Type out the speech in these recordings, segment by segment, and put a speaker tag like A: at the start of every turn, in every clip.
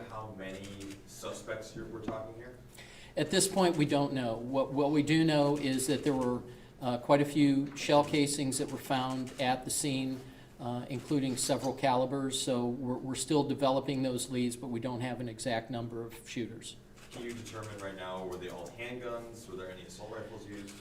A: how many suspects we're talking here?
B: At this point, we don't know. What we do know is that there were quite a few shell casings that were found at the scene, including several calibers. So we're still developing those leads, but we don't have an exact number of shooters.
A: Can you determine right now, were they all handguns? Were there any assault rifles used?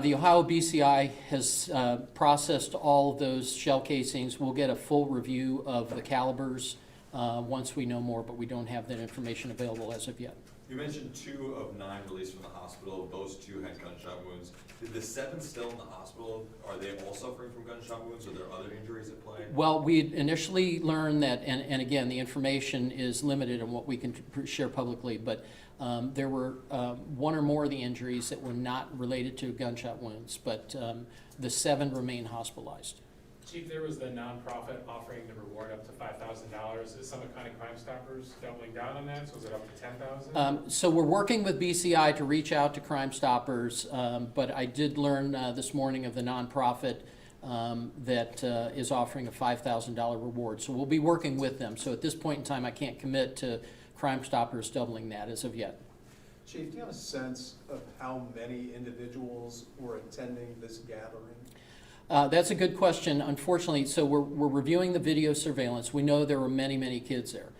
B: The Ohio BCI has processed all of those shell casings. We'll get a full review of the calibers once we know more, but we don't have that information available as of yet.
A: You mentioned 2 of 9 released from the hospital. Those 2 had gunshot wounds. Did the 7 still in the hospital, are they all suffering from gunshot wounds? Are there other injuries at play?
B: Well, we initially learned that, and again, the information is limited on what we can share publicly, but there were 1 or more of the injuries that were not related to gunshot wounds, but the 7 remain hospitalized.
C: Chief, there was the nonprofit offering the reward up to $5,000. Is Summit County Crime Stoppers doubling down on that? So is it up to $10,000?
B: So we're working with BCI to reach out to Crime Stoppers, but I did learn this morning of the nonprofit that is offering a $5,000 reward. So we'll be working with them. So at this point in time, I can't commit to Crime Stoppers doubling that as of yet.
D: Chief, do you have a sense of how many individuals were attending this gathering?
B: That's a good question. Unfortunately, so we're reviewing the video surveillance. We know there were many, many kids there.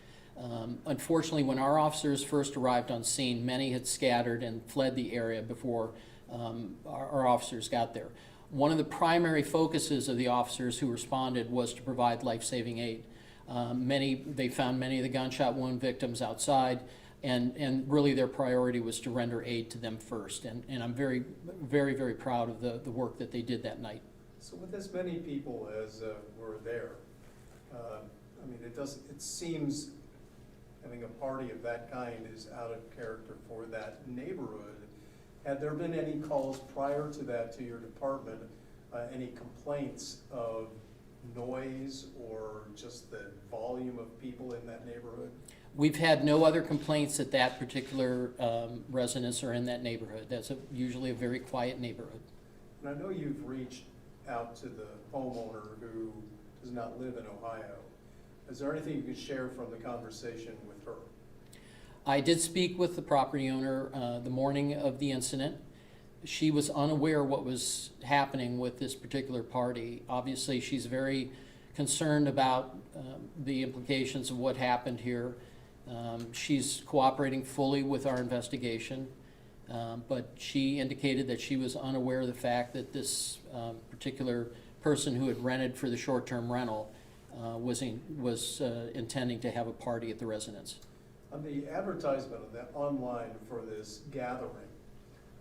B: Unfortunately, when our officers first arrived on scene, many had scattered and fled the area before our officers got there. One of the primary focuses of the officers who responded was to provide life-saving aid. They found many of the gunshot wound victims outside, and really their priority was to render aid to them first. And I'm very, very, very proud of the work that they did that night.
D: So with as many people as were there, I mean, it seems having a party of that kind is out of character for that neighborhood. Had there been any calls prior to that to your department, any complaints of noise or just the volume of people in that neighborhood?
B: We've had no other complaints at that particular residence or in that neighborhood. That's usually a very quiet neighborhood.
D: And I know you've reached out to the homeowner who does not live in Ohio. Is there anything you can share from the conversation with her?
B: I did speak with the property owner the morning of the incident. She was unaware what was happening with this particular party. Obviously, she's very concerned about the implications of what happened here. She's cooperating fully with our investigation. But she indicated that she was unaware of the fact that this particular person who had rented for the short-term rental was intending to have a party at the residence.
D: On the advertisement of that online for this gathering,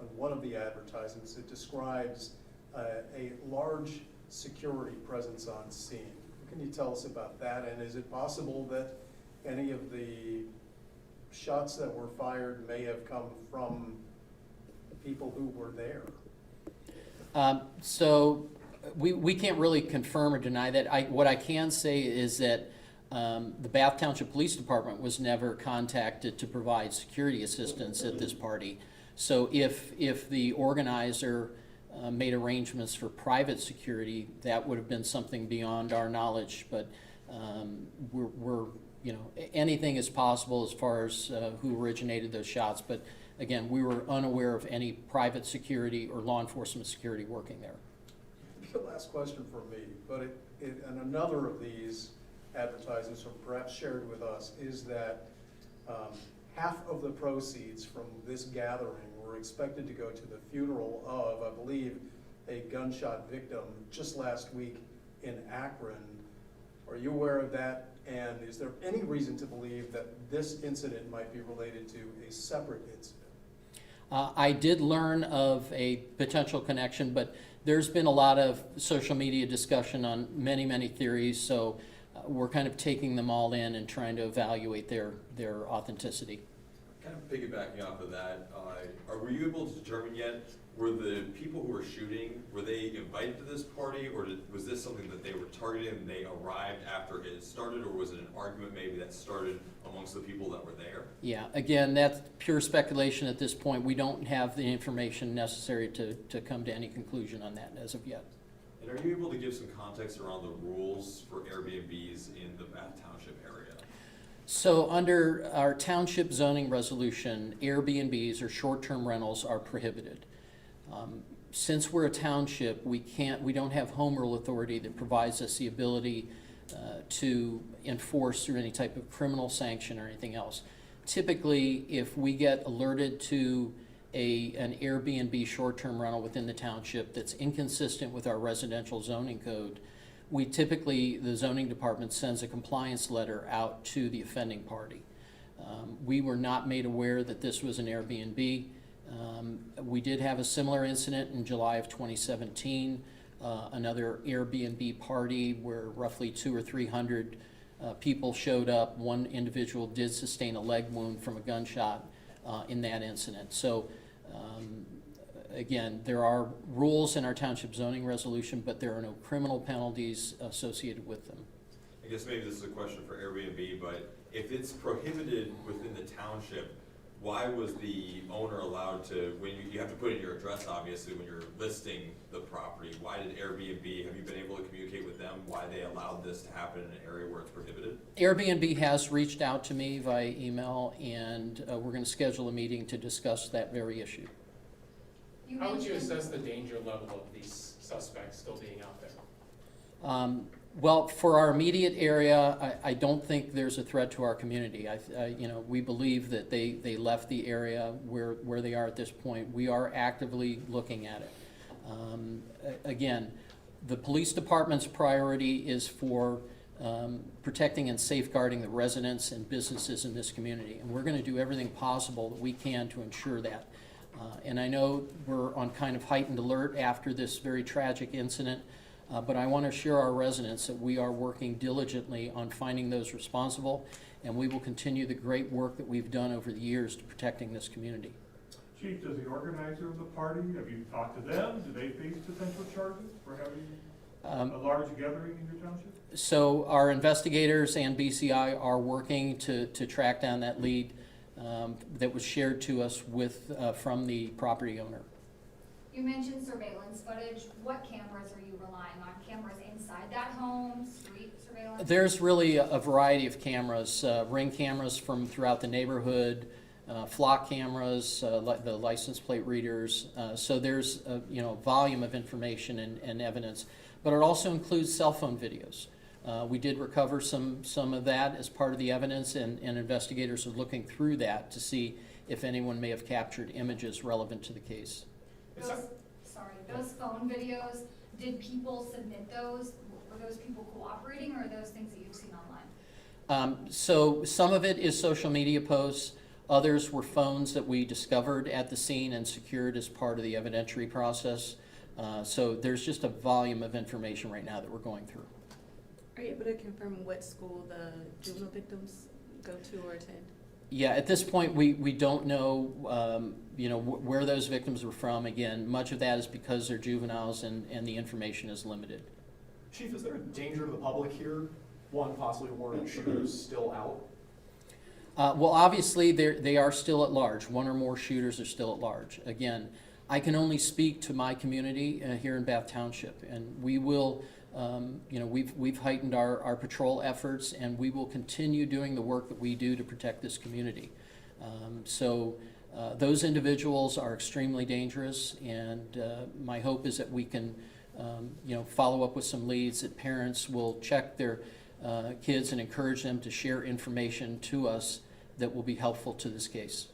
D: on one of the advertisements, it describes a large security presence on scene. What can you tell us about that? And is it possible that any of the shots that were fired may have come from people who were there?
B: So we can't really confirm or deny that. What I can say is that the Bath Township Police Department was never contacted to provide security assistance at this party. So if the organizer made arrangements for private security, that would have been something beyond our knowledge. But we're anything is possible as far as who originated those shots. But again, we were unaware of any private security or law enforcement security working there.
D: The last question for me, but and another of these advertisements, or perhaps shared with us, is that half of the proceeds from this gathering were expected to go to the funeral of, I believe, a gunshot victim just last week in Akron. Are you aware of that? And is there any reason to believe that this incident might be related to a separate incident?
B: I did learn of a potential connection, but there's been a lot of social media discussion on many, many theories, so we're kind of taking them all in and trying to evaluate their authenticity.
A: Kind of piggybacking off of that, were you able to determine yet, were the people who were shooting, were they invited to this party, or was this something that they were targeting and they arrived after it started, or was it an argument maybe that started amongst the people that were there?
B: Yeah, again, that's pure speculation at this point. We don't have the information necessary to come to any conclusion on that as of yet.
A: And are you able to give some context around the rules for Airbnbs in the Bath Township area?
B: So under our township zoning resolution, Airbnbs or short-term rentals are prohibited. Since we're a township, we don't have home rule authority that provides us the ability to enforce through any type of criminal sanction or anything else. Typically, if we get alerted to an Airbnb short-term rental within the township that's inconsistent with our residential zoning code, the zoning department sends a compliance letter out to the offending party. We were not made aware that this was an Airbnb. We did have a similar incident in July of 2017, another Airbnb party where roughly 200 or 300 people showed up. One individual did sustain a leg wound from a gunshot in that incident. So again, there are rules in our township zoning resolution, but there are no criminal penalties associated with them.
A: I guess maybe this is a question for Airbnb, but if it's prohibited within the township, why was the owner allowed to, when you have to put in your address, obviously, when you're listing the property, why did Airbnb, have you been able to communicate with them why they allowed this to happen in an area where it's prohibited?
B: Airbnb has reached out to me via email, and we're going to schedule a meeting to discuss that very issue.
C: How would you assess the danger level of these suspects still being out there?
B: Well, for our immediate area, I don't think there's a threat to our community. We believe that they left the area where they are at this point. We are actively looking at it. Again, the police department's priority is for protecting and safeguarding the residents and businesses in this community, and we're going to do everything possible that we can to ensure that. And I know we're on kind of heightened alert after this very tragic incident, but I want to assure our residents that we are working diligently on finding those responsible, and we will continue the great work that we've done over the years to protecting this community.
E: Chief, does the organizer of the party, have you talked to them? Do they face potential charges for having a large gathering in your township?
B: So our investigators and BCI are working to track down that lead that was shared to us from the property owner.
F: You mentioned surveillance footage. What cameras are you relying on? Cameras inside that home, street surveillance?
B: There's really a variety of cameras, ring cameras from throughout the neighborhood, flock cameras, the license plate readers. So there's a volume of information and evidence, but it also includes cell phone videos. We did recover some of that as part of the evidence, and investigators are looking through that to see if anyone may have captured images relevant to the case.
F: Those phone videos, did people submit those? Were those people cooperating, or are those things that you've seen online?
B: So some of it is social media posts. Others were phones that we discovered at the scene and secured as part of the evidentiary process. So there's just a volume of information right now that we're going through.
G: Are you able to confirm what school the juvenile victims go to or attend?
B: Yeah, at this point, we don't know, where those victims were from. Again, much of that is because they're juveniles and the information is limited.
H: Chief, is there a danger to the public here? One, possibly warrant shooters still out?
B: Well, obviously, they are still at large. One or more shooters are still at large. Again, I can only speak to my community here in Bath Township, and we will, we've heightened our patrol efforts, and we will continue doing the work that we do to protect this community. Those individuals are extremely dangerous, and my hope is that we can, follow up with some leads, that parents will check their kids and encourage them to share information to us that will be helpful to this case.